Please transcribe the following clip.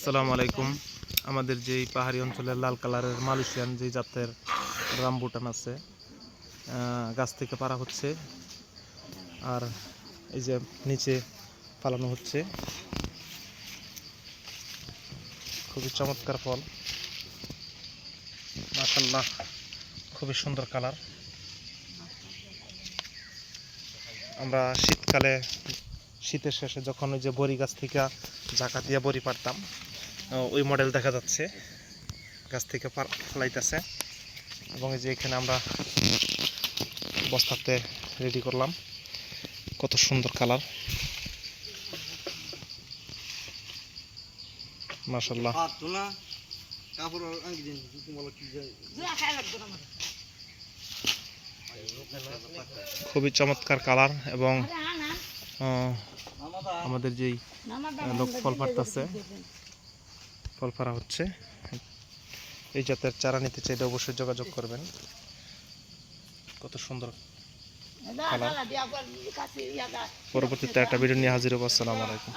আসসালামু আলাইকুম। আমাদের যে পাহাড়ি অঞ্চলের লাল কালারের মালয়েশিয়ান যে জাতের রামবুটান আছে, গাছ থেকে পাড়া হচ্ছে আর এই যে নিচে পালানো হচ্ছে। খুবই চমৎকার ফল, মাশাআল্লাহ, খুবই সুন্দর কালার। আমরা শীতকালে শীতের শেষে যখন ওই যে বড়ি গাছ থেকে ঝাঁকা দিয়ে বড়ি পাড়তাম, ওই মডেল দেখা যাচ্ছে, গাছ থেকে ফলাইতেছে। এবং এই যে এখানে আমরা বস্তাতে রেডি করলাম, কত সুন্দর কালার, মাশাআল্লাহ, খুবই চমৎকার কালার। এবং আমাদের যেই লোক ফল পাড়তেছে, ফল পাড়া হচ্ছে, এই জাতের চারা নিতে চাইলে অবশ্যই যোগাযোগ করবেন। কত সুন্দর কালার। পরবর্তীতে একটা ভিডিও নিয়ে হাজির হবো। আসসালামু আলাইকুম।